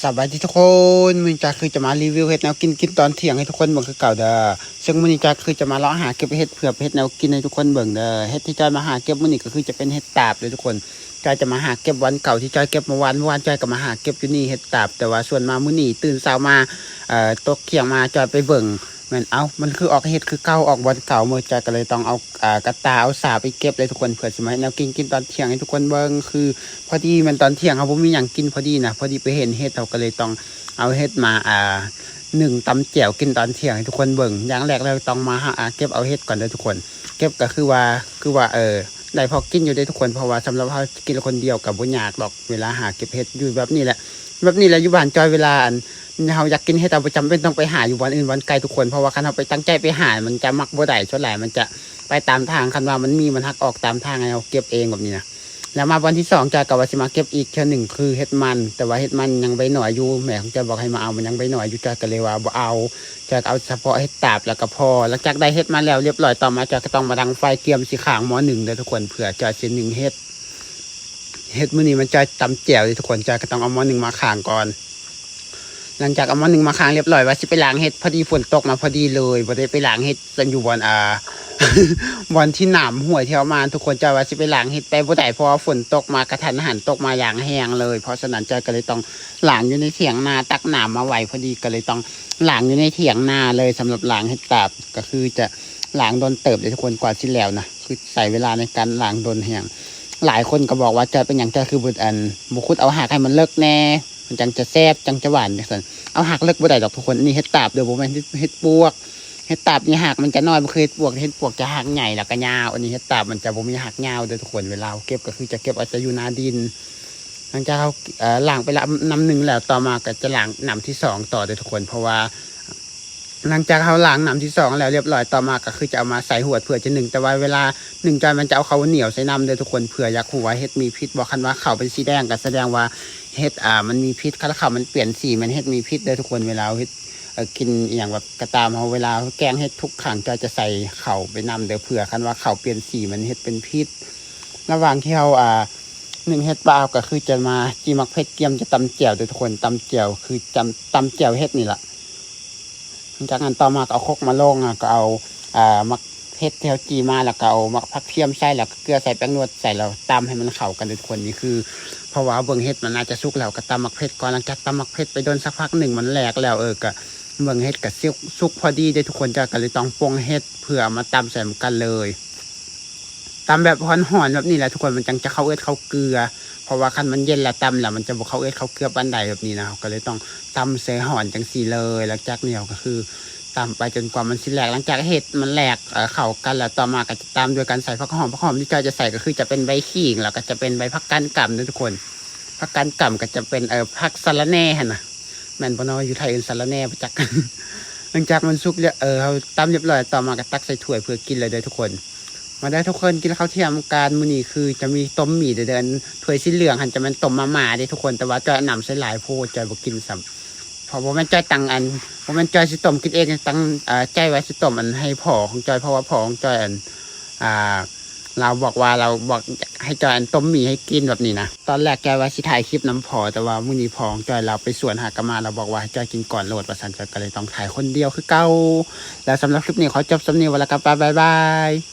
สวัสดีทุกคนมื้อนี้จ้าคือจะมารีวิวเห็ดแนวกินตอนเที่ยงให้ทุกคนเบิ่งคือเก่าเด้อซึ่งมื้อนี้จ้าคือจะมาเลาะหาเก็บเห็ดเผื่อเห็ดแนวกินให้ทุกคนเบิ่งเด้อเห็ดที่จ้อยมาหาเก็บมื้อนี้ก็คือจะเป็นเห็ดตาบเลยทุกคนจ้อยจะมาหาเก็บวันเก่าที่จ้อยเก็บเมื่อวานจ้อยก็มาหาเก็บอยู่นี่เห็ดตาบแต่ว่าส่วนมามื้อนี้ตื่นเช้ามาตกเที่ยงมาจ้อยไปเบิ่งมันคือออกเห็ดคือเก่าออกวันเก่าเมื่อจ้อยก็เลยต้องเอากระตาเอาสาไปเก็บเลยทุกคนเผื่อสิมาให้แนวกินตอนเที่ยงให้ทุกคนเบิ่งคือพอดีมันตอนเที่ยงเขาบ่มีหยังกินพอดีนะพอดีไปเห็นเห็ดเราก็เลยต้องเอาเห็ดมาหนึ่งตำแจ่วกินตอนเที่ยงให้ทุกคนเบิ่งอย่างแรกเราต้องมาเก็บเอาเห็ดก่อนเลยทุกคนเก็บก็คือว่าได้พอกินอยู่ได้ทุกคนเพราะว่าสำหรับเขากินคนเดียวกับบุญยากดอกเวลาหาเก็บเห็ดอยู่แบบนี้แหละอยู่บ้านจอยเวลาเขาอยากกินเห็ดเราประจำเป็นต้องไปหาอยู่วันอื่นวันไกลทุกคนเพราะว่าคันเราไปตั้งใจไปหามันจะมักบ่ได้ส่วนใหญ่มันจะไปตามทางคันว่ามันหักออกตามทางไงเราเก็บเองแบบนี้นะแล้วมาวันที่สองจอยกับว่าสิมาเก็บอีกเท่าหนึ่งคือเห็ดมันแต่ว่าเห็ดมันยังใบหน่อยอยู่แม่ของจอยบอกให้มาเอามันยังใบหน่อยอยู่จอยก็เลยว่าบ่เอาจอยเอาเฉพาะเห็ดตาบแล้วก็พอหลังจากได้เห็ดมาแล้วเรียบร้อยต่อมาจอยก็ต้องมาดังไฟเกียมสีขางหม้อหนึ่งเลยทุกคนเผื่อจอยจะหนึ่งเห็ดมื้อนี้มันจอยตำแจ่วเลยทุกคนจอยก็ต้องเอาหม้อหนึ่งมาขางก่อนหลังจากเอาหม้อหนึ่งมาค้างเรียบร้อยว่าสิไปล้างเห็ดพอดีฝนตกมาพอดีเลยบ่ได้ไปล้างเห็ดกันอยู่วันวันที่หนามห่วยเที่ยวมาทุกคนจะว่าสิไปล้างเห็ดไปบ่ได้เพราะว่าฝนตกมากระทันหันตกมาอย่างแห้งเลยเพราะฉะนั้นใจก็เลยต้องล้างอยู่ในเถียงนาตักหนามมาไว้พอดีก็เลยต้องล้างอยู่ในเถียงนาเลยสำหรับล้างเห็ดตาบก็คือจะล้างโดนเติบเลยทุกคนกว่าสิแล้วนะคือใส่เวลาในการล้างโดนแห้งหลายคนก็บอกว่าจะเป็นอย่างจะคือบุญบุคุดเอาหักให้มันเลิกแน่มันจังจะแซ่บจังจะหวานจังซั่นเอาหักเลิกบ่ได้ดอกทุกคนนี่เห็ดตาบเดี๋ยวบ่แม่นเห็ดปวกเห็ดตาบนี่หักมันจะน้อยบ่คือเห็ดปวกจะหักใหญ่แล้วก็ยาวอันนี้เห็ดตาบมันจะบ่มีหักยาวเด้อทุกคนเวลาเก็บก็คือจะเก็บอาจจะอยู่นาดินหลังจากเขาล้างไปละน้ำหนึ่งแล้วต่อมาก็จะล้างน้ำที่สองต่อเด้อทุกคนเพราะว่าหลังจากเขาล้างน้ำที่สองแล้วเรียบร้อยต่อมาก็คือจะเอามาใส่หัวเผื่อจะหนึ่งแต่ว่าเวลาหนึ่งจอยมันจะเอาเขาเหนียวใส่น้ำเด้อทุกคนเผื่ออยากหัวเห็ดมีพิษบอกคันว่าเขาเป็นสีแดงก็แสดงว่าเห็ดมันมีพิษถ้าเขามันเปลี่ยนสีมันเห็ดมีพิษเด้อทุกคนเวลาเห็ดกินอย่างแบบกระตามเขาเวลาแกงเห็ดทุกครั้งจะใส่เข่าไปนำเดี๋ยวเผื่อคันว่าเข่าเปลี่ยนสีมันเห็ดเป็นพิษระหว่างที่เขาหนึ่งเห็ดเปล่าก็คือจะมาจีมักเผ็ดเกียมจะตำเจียวเดี๋ยวทุกคนตำเจียวคือตำเจียวเห็ดนี่แหละจากนั้นต่อมาก็เอาคกมาลงก็เอามักเห็ดเทลจีมาแล้วก็เอามักผักเทียมใส่แล้วก็เกลือใส่แป้งนวดใส่แล้วตำให้มันเข้ากันเลยทุกคนนี่คือเพราะว่าเบิ่งเห็ดมันอาจจะสุกแล้วก็ตำมักเผ็ดก่อนหลังจากตำมักเผ็ดไปโดนสักพักหนึ่งมันแหลกแล้วก็เบิ่งเห็ดกับสุกพอดีได้ทุกคนจะก็เลยต้องปรุงเห็ดเพื่อมาตำใส่กันเลยตำแบบห่อนๆแบบนี้แหละทุกคนมันจังจะเข้าเข้าเกลือเพราะว่าคันมันเย็นแล้วตำแล้วมันจะบ่เข้าเข้าเกลือปานใดแบบนี้นะก็เลยต้องตำใส่ห่อนจังสีเลยหลังจากนี้ก็คือตำไปจนกว่ามันสิแหลกหลังจากเห็ดมันแหลกเข้ากันแล้วต่อมาก็จะตามด้วยการใส่ผักหอมที่จะใส่ก็คือจะเป็นใบขิงแล้วก็จะเป็นใบผักกาดกำนะทุกคนผักกาดกำก็จะเป็นผักสะระแหน่นะแม่นบ่น้อยอยู่ไทยอื่นสะระแหน่ประจักหลังจากมันสุกเนี่ยเขาตำเรียบร้อยต่อมาก็ตักใส่ถ้วยเพื่อกินเลยทุกคนมาได้ทุกคนกินข้าวเที่ยงการมื้อนี้คือจะมีต้มหมี่เดินถ้วยสีเหลืองหันจะเป็นต้มมาม่าได้ทุกคนแต่ว่าจะนำใส่หลายโพดจะบ่กินซ้ำเพราะว่ามันจอยตังเพราะมันจอยสิต้มกินเองตังใจไว้สิต้มให้พ่อของจอยเพราะว่าพ่อของจอยเราบอกให้จอยต้มหมี่ให้กินแบบนี้นะตอนแรกจอยว่าสิถ่ายคลิปน้ำพอแต่ว่ามื้อนี้พอของจอยเราไปสวนหากมาเราบอกว่าให้จอยกินก่อนโหลดว่าซั่นจอยก็เลยต้องถ่ายคนเดียวคือเก่าแล้วสำหรับคลิปนี้ขอจบสำเนียงไว้แล้วครับบ๊ายบาย